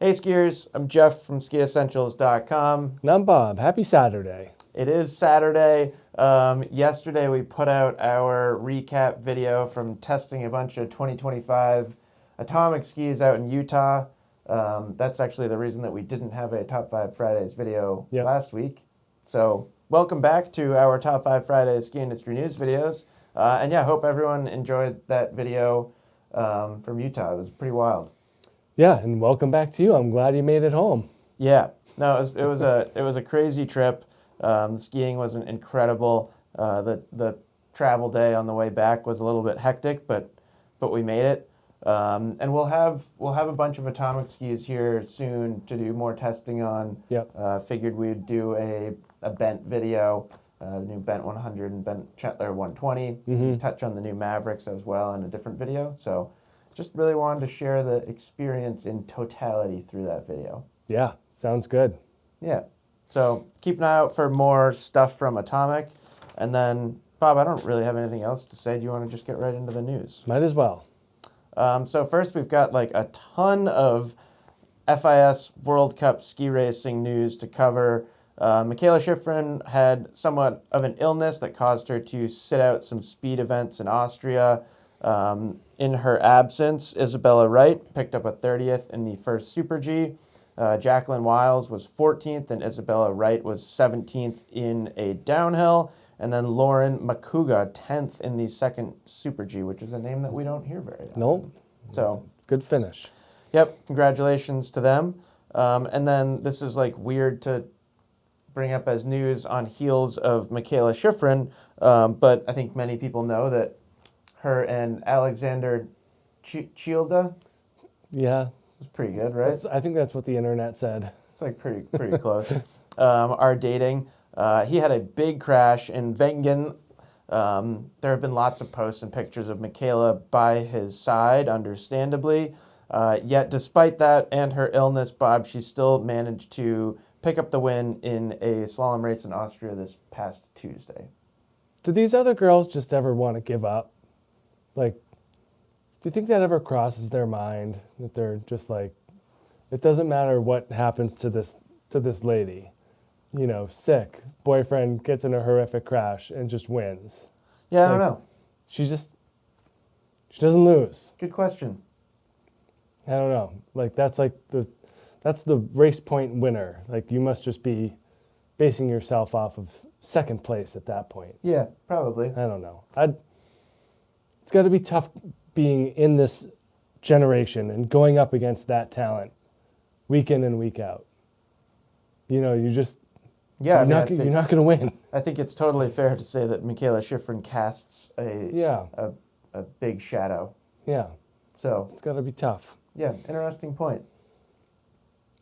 Hey skiers, I'm Jeff from skiessentials.com. And I'm Bob. Happy Saturday. It is Saturday. Yesterday we put out our recap video from testing a bunch of 2025 atomic skis out in Utah. That's actually the reason that we didn't have a Top 5 Fridays video last week. So welcome back to our Top 5 Fridays ski industry news videos. And yeah, hope everyone enjoyed that video from Utah. It was pretty wild. Yeah, and welcome back to you. I'm glad you made it home. Yeah, no, it was a crazy trip. The skiing was incredible. The travel day on the way back was a little bit hectic, but we made it. And we'll have a bunch of atomic skis here soon to do more testing on. Yep. Figured we'd do a bent video, new bent 100 and bent Chetler 120. Touch on the new Mavericks as well in a different video. So just really wanted to share the experience in totality through that video. Yeah, sounds good. Yeah. So keep an eye out for more stuff from Atomic. And then, Bob, I don't really have anything else to say. Do you want to just get right into the news? Might as well. So first, we've got like a ton of FIS World Cup ski racing news to cover. Michaela Schifrin had somewhat of an illness that caused her to sit out some speed events in Austria. In her absence, Isabella Wright picked up a 30th in the first Super G. Jacqueline Wiles was 14th, and Isabella Wright was 17th in a downhill. And then Lauren Makuga, 10th in the second Super G, which is a name that we don't hear very often. Nope. So good finish. Yep, congratulations to them. And then this is like weird to bring up as news on heels of Michaela Schifrin, but I think many people know that her and Alexander Childa. Yeah. It's pretty good, right? I think that's what the internet said. It's like pretty close. Are dating. He had a big crash in Wengen. There have been lots of posts and pictures of Michaela by his side, understandably. Yet despite that and her illness, Bob, she still managed to pick up the win in a slalom race in Austria this past Tuesday. Do these other girls just ever want to give up? Like, do you think that ever crosses their mind that they're just like, it doesn't matter what happens to this lady, you know, sick, boyfriend gets in a horrific crash and just wins. Yeah, I don't know. She doesn't lose. Good question. I don't know. Like that's the race point winner. Like you must just be basing yourself off of second place at that point. Yeah, probably. I don't know. It's got to be tough being in this generation and going up against that talent week in and week out. You know, you're not going to win. I think it's totally fair to say that Michaela Schifrin casts a big shadow. Yeah. So it's got to be tough. Yeah, interesting point.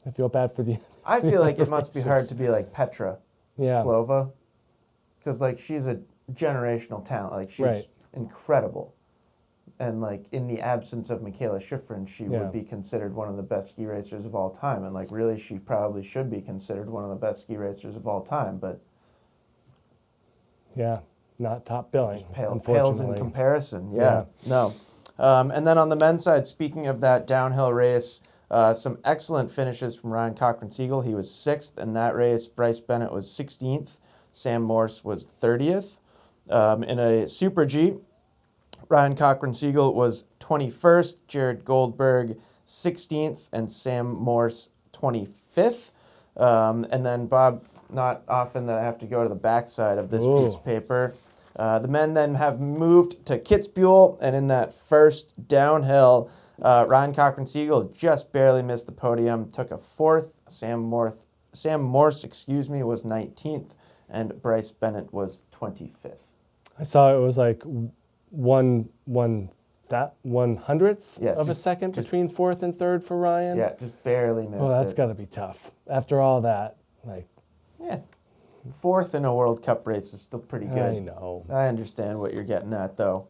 I feel bad for the. I feel like it must be hard to be like Petra Vlhova, because like she's a generational talent. Like she's incredible, and like in the absence of Michaela Schifrin, she would be considered one of the best ski racers of all time, and like really, she probably should be considered one of the best ski racers of all time. But yeah, not top billing. Pales in comparison. Yeah. No. And then on the men's side, speaking of that downhill race, some excellent finishes from Ryan Cochran-Siegel. He was 6th in that race. Bryce Bennett was 16th. Sam Morse was 30th. In a Super G, Ryan Cochran-Siegel was 21st. Jared Goldberg 16th. And Sam Morse 25th. And then, Bob, not often that I have to go to the backside of this piece of paper. The men then have moved to Kitzbühel, and in that first downhill, Ryan Cochran-Siegel just barely missed the podium, took a 4th. Sam Morse, was 19th, and Bryce Bennett was 25th. I saw it was like 1/100th of a second between 4th and 3rd for Ryan. Yeah, just barely missed it. Oh, that's got to be tough. After all that, like. Yeah. 4th in a World Cup race is still pretty good. I know. I understand what you're getting at, though.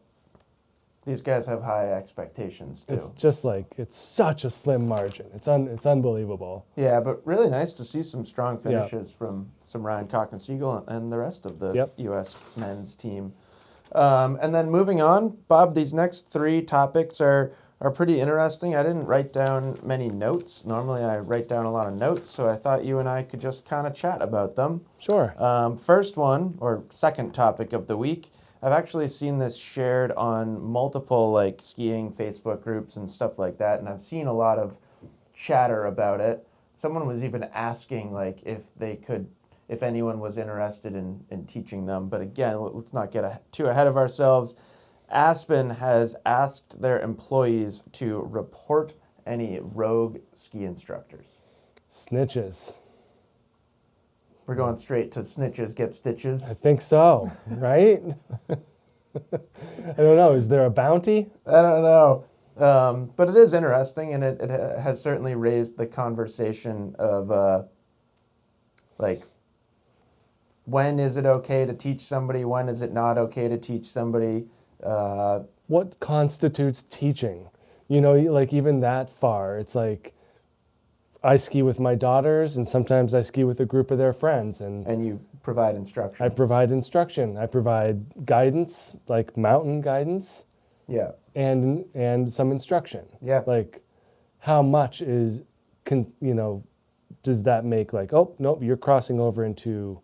These guys have high expectations, too. It's just like, it's such a slim margin. It's unbelievable. Yeah, but really nice to see some strong finishes from some Ryan Cochran-Siegel and the rest of the U.S. men's team. And then moving on, Bob, these next 3 topics are are pretty interesting. I didn't write down many notes. Normally I write down a lot of notes, so I thought you and I could just kind of chat about them. Sure. First one, or second topic of the week, I've actually seen this shared on multiple like skiing Facebook groups and stuff like that, and I've seen a lot of chatter about it. Someone was even asking like if anyone was interested in teaching them. But again, let's not get too ahead of ourselves. Aspen has asked their employees to report any rogue ski instructors. Snitches. We're going straight to snitches get stitches. I think so, right? I don't know. Is there a bounty? I don't know. But it is interesting, and it has certainly raised the conversation of like, when is it okay to teach somebody? When is it not okay to teach somebody? What constitutes teaching? You know, like even that far, it's like I ski with my daughters, and sometimes I ski with a group of their friends, and you provide instruction. I provide instruction. I provide guidance, like mountain guidance. Yeah. And some instruction. Yeah. Like, how much does that make? Like, oh nope, you're crossing over into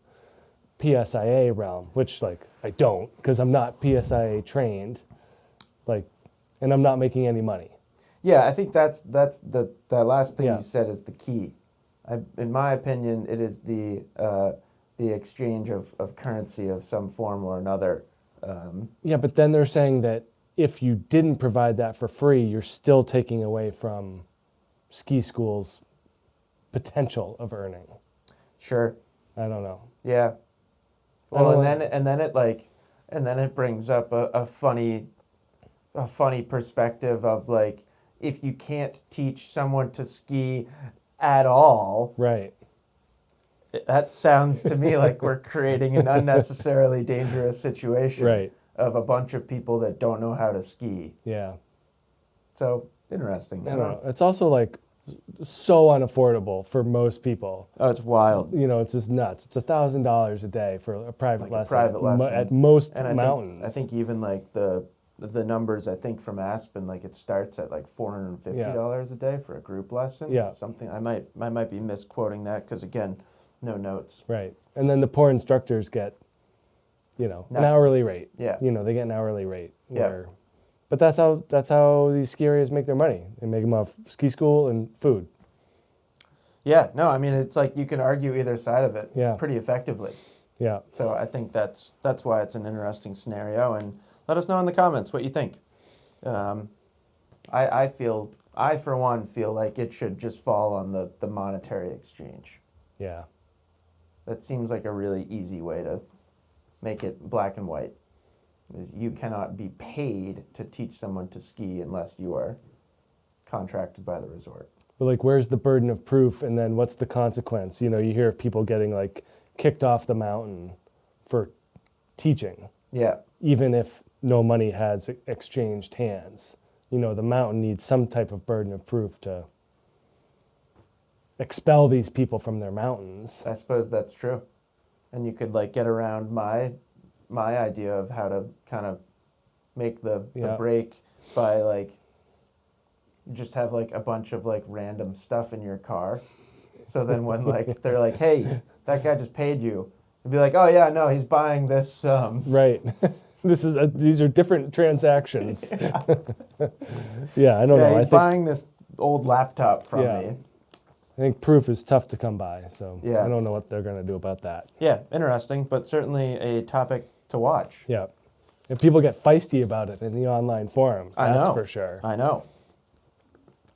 PSIA realm, which like I don't, because I'm not PSIA trained, like, and I'm not making any money. Yeah, I think that's the last thing Yeah. you said is the key. In my opinion, it is the exchange of currency of some form or another. Yeah, but then they're saying that if you didn't provide that for free, you're still taking away from ski school's potential of earning. Sure. I don't know. Yeah. Well, and then it brings up a funny perspective of like, if you can't teach someone to ski at all, Right. that sounds to me like we're creating an unnecessarily dangerous situation. Right. Of a bunch of people that don't know how to ski. Yeah. So interesting. I don't know. It's also like so unaffordable for most people. Oh, it's wild. You know, it's just nuts. It's $1,000 a day for a private lesson. At most and mountains. I think even like the numbers, I think from Aspen, like it starts at like $450 a day for a group lesson. Yeah. Something I might be misquoting that because again, no notes. Right. And then the poor instructors get, you know, an Nothing. hourly rate. Yeah. You know, they get an hourly rate. Yeah. But that's how these ski areas make their money. They make them off ski school and food. Yeah. No, I mean it's like you can argue either side of it. Yeah. Pretty effectively. Yeah. So I think that's why it's an interesting scenario, and let us know in the comments what you think. I for one feel like it should just fall on the monetary exchange. Yeah. That seems like a really easy way to make it black and white. Is you cannot be paid to teach someone to ski unless you are contracted by the resort. But like, where's the burden of proof, and then what's the consequence? You know, you hear of people getting like kicked off the mountain for teaching. Yeah. Even if no money has exchanged hands. You know, the mountain needs some type of burden of proof to expel these people from their mountains. I suppose that's true. And you could like get around my idea of how to kind of make the break by like just have like a bunch of like random stuff in your car. So then when like they're like, hey, that guy just paid you, you'd be like, oh yeah, no, he's buying this. Right. These are different transactions. Yeah, I don't know. He's buying this old laptop from me. I think proof is tough to come by, so Yeah. I don't know what they're going to do about that. Yeah, interesting, but certainly a topic to watch. Yeah. And people get feisty about it in the online forums, that's for sure. I know.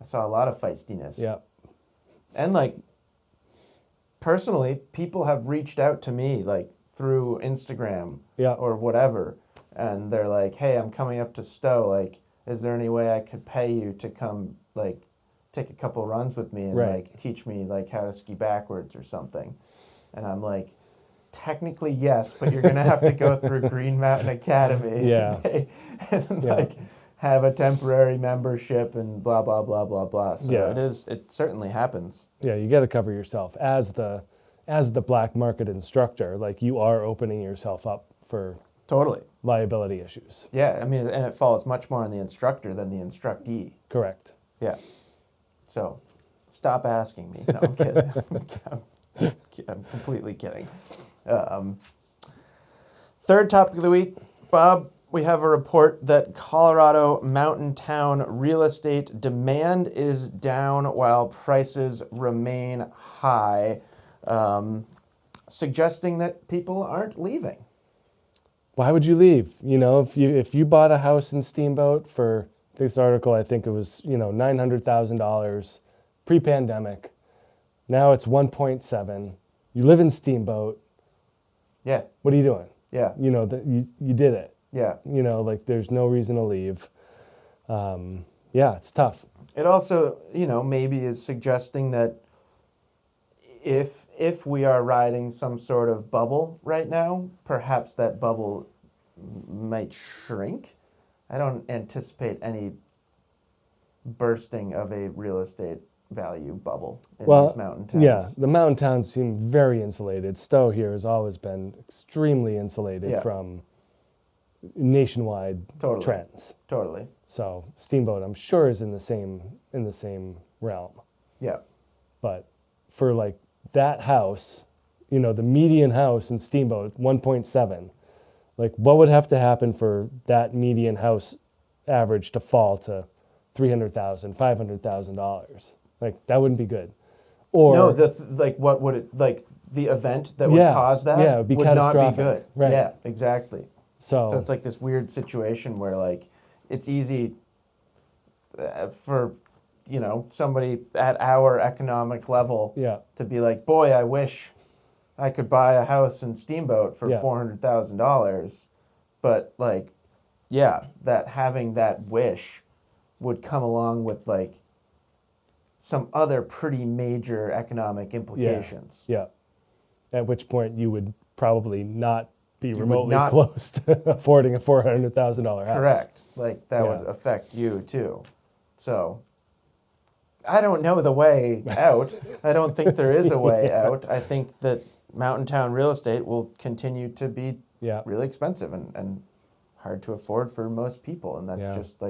I saw a lot of feistiness. Yeah. And like, personally, people have reached out to me like through Instagram or whatever, and they're like, hey, I'm coming up to Stowe, like, is there any way I could pay you to come like take a couple runs with me and like teach me like how to ski backwards or something? And I'm like, technically yes, but you're gonna have to go through Green Mountain Academy and like have a temporary membership and blah blah blah blah blah. So it certainly happens. Yeah, you got to cover yourself as the black market instructor. Like, you are opening yourself up for Totally. liability issues. Yeah, I mean, and it falls much more on the instructor than the instructee. Correct. Yeah. So, stop asking me. No, I'm kidding. I'm completely kidding. Third topic of the week, Bob, we have a report that Colorado mountain town real estate demand is down while prices remain high, suggesting that people aren't leaving. Why would you leave? You know, if you bought a house in Steamboat for this article, I think it was, $900,000 pre-pandemic. Now it's 1.7. You live in Steamboat. Yeah. What are you doing? Yeah. You did it. Yeah. There's no reason to leave. Yeah, it's tough. It also, maybe is suggesting that if we are riding some sort of bubble right now, perhaps that bubble might shrink. I don't anticipate any bursting of a real estate value bubble in these mountain towns. Yeah, the mountain towns seem very insulated. Stowe here has always been extremely insulated from nationwide trends. Totally. So Steamboat, I'm sure, is in the same realm. Yeah. But for like that house, the median house in Steamboat, 1.7. Like, what would have to happen for that median house average to fall to $300,000, $500,000? Like, that wouldn't be good. Or no, what would it the event that would cause that? Yeah, it would be not catastrophic. be good. Right. Yeah, exactly. So it's like this weird situation where it's easy for somebody at our economic level to be like, boy, I wish I could buy a house in Steamboat for $400,000, but that having that wish would come along with some other pretty major economic implications. Yeah. At which point you would probably not be remotely close to affording a $400,000 house. Correct. That would affect you too. So I don't know the way out. I don't think there is a way out. I think that mountain town real estate will continue to be really expensive and hard to afford for most people. And that's just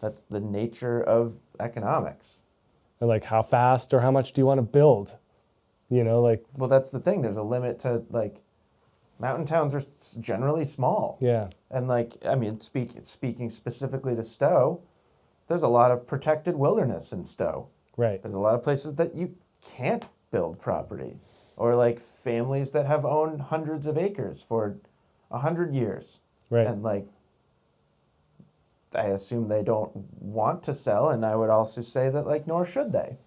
that's the nature of economics. And how fast or how much do you want to build? Well, that's the thing. There's a limit to mountain towns are generally small. Yeah. And speaking specifically to Stowe, there's a lot of protected wilderness in Stowe. Right. There's a lot of places that you can't build property, or families that have owned hundreds of acres for 100 years. Right. And I assume they don't want to sell, and I would also say that nor should they,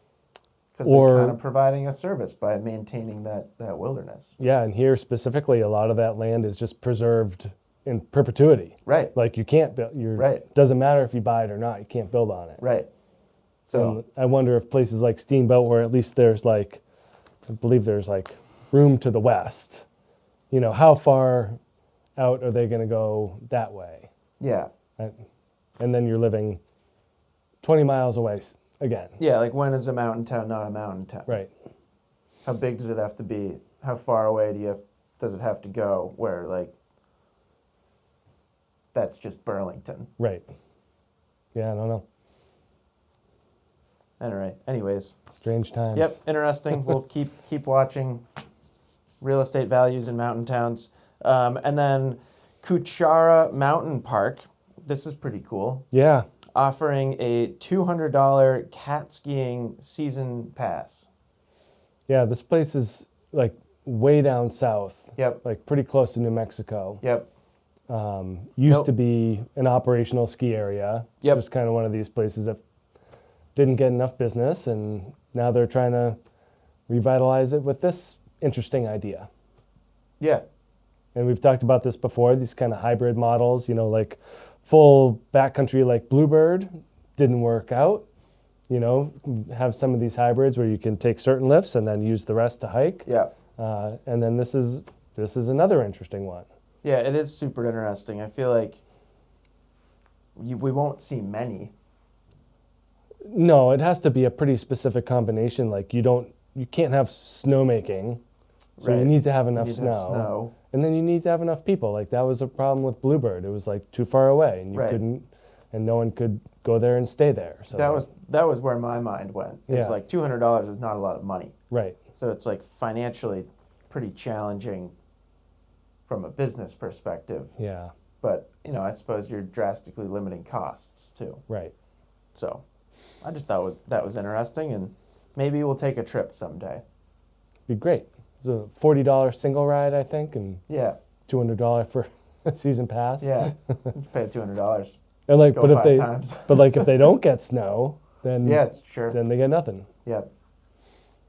because they're kind of providing a service by maintaining that wilderness. Yeah, and here specifically, a lot of that land is just preserved in perpetuity. Right. You can't build. Right. Doesn't matter if you buy it or not. You can't build on it. Right. So and I wonder if places like Steamboat, where at least there's I believe there's room to the west. How far out are they going to go that way? Yeah. And then you're living 20 miles away again. Yeah, when is a mountain town not a mountain town? Right. How big does it have to be? How far away does it have to go where that's just Burlington? Right. Yeah, I don't know. Anyway, anyways. Strange times. Yep, interesting. We'll keep watching real estate values in mountain towns. And then Cuchara Mountain Park. This is pretty cool. Yeah. Offering a $200 cat skiing season pass. Yeah, this place is way down south. Yep. Pretty close to New Mexico. Yep. Used to be an operational ski area. Yep. Just kind of one of these places that didn't get enough business, and now they're trying to revitalize it with this interesting idea. Yeah. And we've talked about this before, these kind of hybrid models, full backcountry like Bluebird didn't work out. Have some of these hybrids where you can take certain lifts and then use the rest to hike. Yeah. And then this is another interesting one. Yeah, it is super interesting. I feel like we won't see many. No, it has to be a pretty specific combination. You can't have snowmaking, so you need to have enough snow. And then you need to have enough people. Like that was a problem with Bluebird. It was like too far away, and you Right. couldn't, and no one could go there and stay there. So That was where my mind went. It's Yeah. like $200 is not a lot of money. right. So it's like financially pretty challenging from a business perspective. Yeah. But, I suppose you're drastically limiting costs too. Right. So I just thought that was interesting, and maybe we'll take a trip someday. Be great. It's a $40 single ride, I think, and Yeah. $200 for a season pass. Yeah. Just pay $200. And like, Go but if 5 they, times. but like if they don't get snow, then Yeah, sure. then they get nothing. Yeah.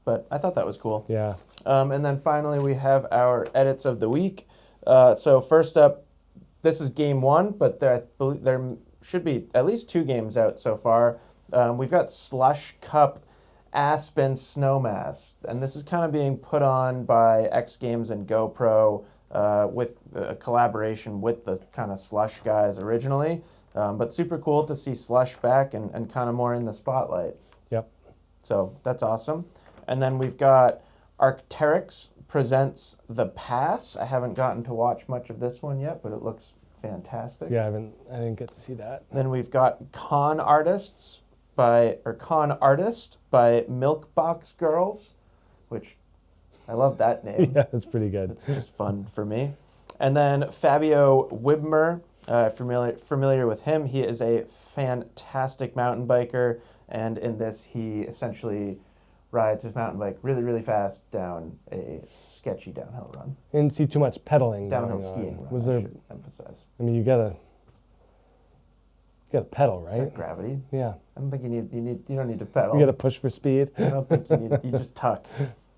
But I thought that was cool. Yeah. And then finally, we have our edits of the week. So first up, this is game 1, but there should be at least 2 games out so far. We've got Slush Cup Aspen Snowmass, and this is kind of being put on by X Games and GoPro with a collaboration with the kind of Slush guys originally. But super cool to see Slush back and kind of more in the spotlight. Yep. So that's awesome. And then we've got Arc'teryx presents The Pass. I haven't gotten to watch much of this one yet, but it looks fantastic. Yeah, I didn't get to see that. Then we've got Con Artist by Milkbox Girls, which I love that name. Yeah, that's pretty good. It's just fun for me. And then Fabio Wibmer, familiar with him. He is a fantastic mountain biker, and in this he essentially rides his mountain bike really, really fast down a sketchy downhill run. Didn't see too much pedaling. Downhill going on. skiing run, Was I there? should emphasize. I mean, you gotta pedal, Like right? gravity. Yeah. I don't think you don't need to pedal. You gotta push for speed. I don't think you just tuck.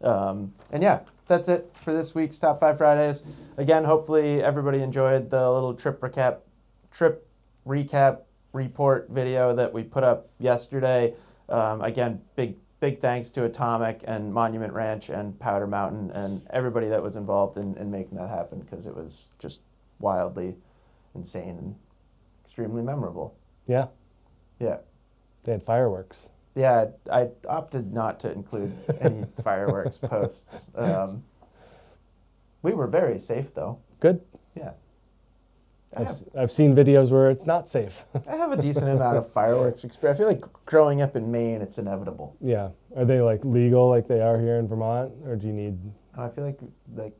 And yeah, that's it for this week's Top 5 Fridays. Again, hopefully everybody enjoyed the little trip recap report video that we put up yesterday. Again, big thanks to Atomic and Monument Ranch and Powder Mountain and everybody that was involved in making that happen, because it was just wildly insane and extremely memorable. Yeah. Yeah. They had fireworks. Yeah, I opted not to include any fireworks posts. We were very safe, though. Good. Yeah. I've seen videos where it's not safe. I have a decent amount of fireworks experience. I feel like growing up in Maine, it's inevitable. Yeah. Are they like legal like they are here in Vermont, or do you need? I feel like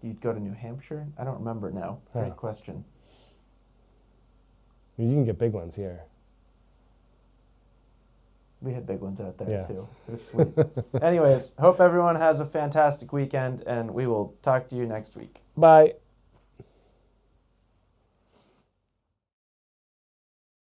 you'd go to New Hampshire. I don't remember now. Great question. You can get big ones here. We had big ones out there, Yeah. too. It was sweet. Anyways, hope everyone has a fantastic weekend, and we will talk to you next week. Bye.